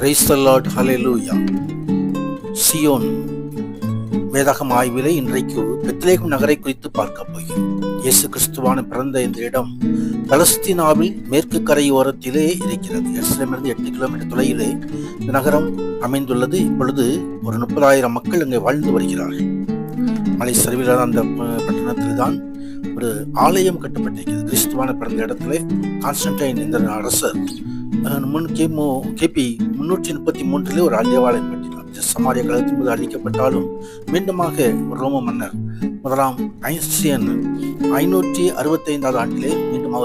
Praise the Lord, hallelujah. Zion வேதாகம ஆய்விலே இன்றைக்கு Bethlehem நகரை குறித்து பார்க்க போகிறோம். இயேசு கிறிஸ்துவான பிறந்த இந்த இடம் பலஸ்தீனாவில் மேற்கு கரையோரத்திலே இருக்கிறது. எருசலேமிலிருந்து 8 கிலோமீட்டர் தொலைவிலே இந்த நகரம் அமைந்துள்ளது. இப்பொழுது ஒரு 30,000 மக்கள் இங்கே வாழ்ந்து வருகிறார்கள். மலை சரிவிலான அந்த பட்டணத்தில் தான் ஒரு ஆலயம் கட்டப்பட்டிருக்கிறது. கிறிஸ்துவான பிறந்த இடத்துல கான்ஸ்டன்டைன் என்ற அரசர் கிபி 333 ஒரு தேவாலயம் கட்டினார். சமாரிய காலத்தின் போது அழிக்கப்பட்டாலும் மீண்டுமாக ரோம மன்னர் முதலாம் ஐன்ஸ்டியன் 565 ஆண்டிலே மீண்டும்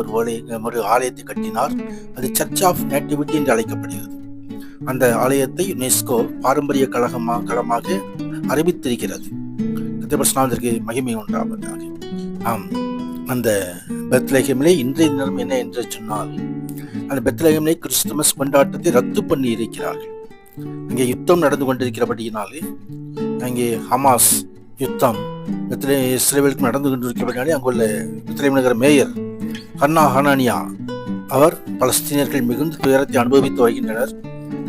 ஒரு ஆலயத்தை கட்டினார். அது சர்ச் ஆஃப் நேட்டிவிட்டி என்று அழைக்கப்படுகிறது. அந்த ஆலயத்தை யுனெஸ்கோ பாரம்பரிய களமாக அறிவித்திருக்கிறது. கர்த்தருக்கு மகிமை உண்டாவதாக. அந்த பெத்லகேமிலே இன்றைய தினம் என்ன என்று சொன்னால், அந்த பெத்லகேமிலே கிறிஸ்துமஸ் கொண்டாட்டத்தை ரத்து பண்ணி இருக்கிறார்கள். அங்கே யுத்தம் நடந்து கொண்டிருக்கிறபடியினாலே, அங்கே ஹமாஸ் யுத்தம் இஸ்ரேலுக்கு நடந்து கொண்டிருக்கிறபடினாலே, அங்குள்ள பெத்லகேம் நகர மேயர் ஹனானியா அவர் பலஸ்தீனியர்கள் மிகுந்த துயரத்தை அனுபவித்து வருகின்றனர்,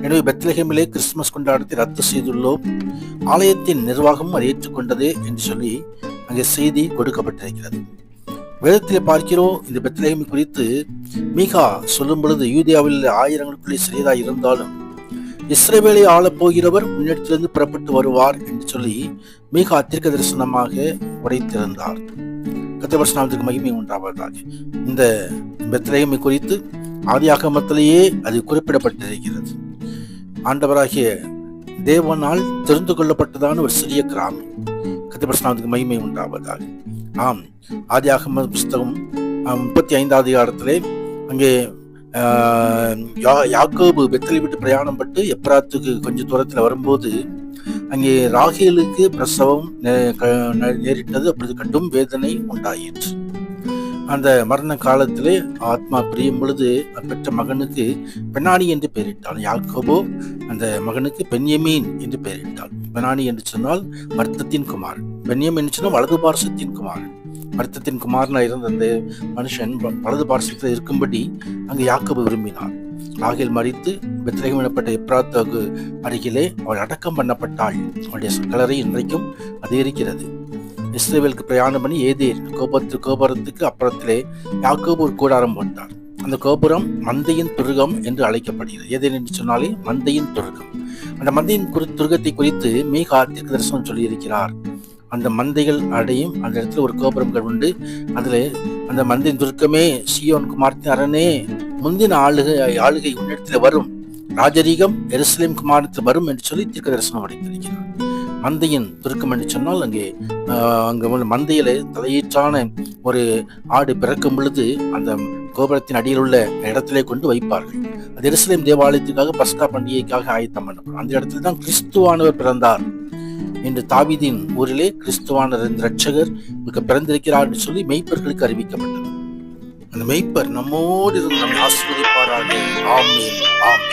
எனவே பெத்லகேமிலே கிறிஸ்துமஸ் கொண்டாட்டத்தை ரத்து செய்துள்ளோம், ஆலயத்தின் நிர்வாகம் அதை ஏற்றுக்கொண்டது என்று சொல்லி அங்கே செய்தி கொடுக்கப்பட்டிருக்கிறது. வேதத்திலே பார்க்கிறோம், இந்த பெத்லகேம் குறித்து மீகா சொல்லும் பொழுது, யூதேயாவில் ஆயிரங்களுக்குள்ளே சிறியதாக இருந்தாலும் இஸ்ரவேலை ஆளப்போகிறவர் முன்னெடுத்திலிருந்து புறப்பட்டு வருவார் என்று சொல்லி மீகா தீர்க்க தரிசனமாக உரைத்திருந்தார். கர்த்தருக்கு மகிமை உண்டாவதாக. இந்த பெத்லகேமை குறித்து ஆதியாகமத்திலேயே அது குறிப்பிடப்பட்டிருக்கிறது. ஆண்டவராகிய தேவனால் தெரிந்து கொள்ளப்பட்டதான ஒரு சிறிய கிராமம். கர்த்தருக்கு மகிமை உண்டாவதாக. ஆதியாகம புஸ்தகம் 35வது அதிகாரத்திலே அங்கே யாக்கோபு பெத்தேலை விட்டு பிரயாணம் பட்டு எப்ராத்துக்கு கொஞ்சம் தூரத்தில் வரும்போது அங்கே ராகேலுக்கு பிரசவம் நேரிட்டது. அப்பொழுது கடும் வேதனை உண்டாயிற்று. அந்த மரண காலத்திலே ஆத்மா பிரியும் பொழுது பெற்ற மகனுக்கு பெனானி என்று பெயரிட்டாள். யாக்கோபோ அந்த மகனுக்கு பென்யமீன் என்று பெயரிட்டாள். பெனானி என்று சொன்னால் மர்த்தத்தின் குமாரன், பென்யமீன் என்று சொன்னால் வலது பார்சத்தின் குமாரன். மர்த்தத்தின் குமாரனா இருந்த அந்த மனுஷன் வலது பார்சத்தில் இருக்கும்படி அங்கு யாக்கோபு விரும்பினார். ராகேல் மரித்து பெத்லகேம் எனப்பட்ட எப்ராத்துக்கு அருகிலே அவள் அடக்கம் பண்ணப்பட்டாள். அவளுடைய கல்லறை இன்றைக்கும் அது இருக்கிறது. இஸ்ரவேலுக்கு பிரயாணம் பண்ணி ஏதேர் கோபுரத்துக்கு அப்புறத்திலே யாக்கோபு ஒரு கூடாரம் போட்டார். அந்த கோபுரம் மந்தையின் துருகம் என்று அழைக்கப்படுகிறது. ஏதேர் என்று சொன்னாலே மந்தையின் துருகம். அந்த மந்தையின் துருகத்தை குறித்து மீகா தீர்க்க தரிசனம் சொல்லியிருக்கிறார். அந்த மந்தைகள் அடையும் அந்த இடத்துல ஒரு கோபுரம் உண்டு. அதுல அந்த மந்தையின் துருக்கமே சியோன் குமாரத்தின் அரணே, முந்தின ஆளுகை உன்னிடத்துல வரும், ராஜரீகம் எருசலேம் குமாரத்தில் வரும் என்று சொல்லி தீர்க்க தரிசனம் அடைத்திருக்கிறார். மந்தையின் துருக்கம் என்று சொன்னால் அங்கே மந்தையில தலையீற்றான ஒரு ஆடு பிறக்கும் பொழுது அந்த கோபுரத்தின் அடியில் உள்ள இடத்திலே கொண்டு வைப்பார்கள். அது எருசலேம் தேவாலயத்துக்காக பஸ்கா பண்டிகைக்காக ஆயத்தம் பண்ணப்படும். அந்த இடத்துல தான் கிறிஸ்துவானவர் பிறந்தார் என்று தாவீதின் ஊரிலே கிறிஸ்துவான இரட்சகர் பிறந்திருக்கிறார் என்று சொல்லி மெய்ப்பர்களுக்கு அறிவிக்கப்பட்டது. அந்த மெய்ப்பர் நம்மோடு இருந்து நம்மை ஆசீர்வதிப்பாராக. ஆமென், ஆமென்.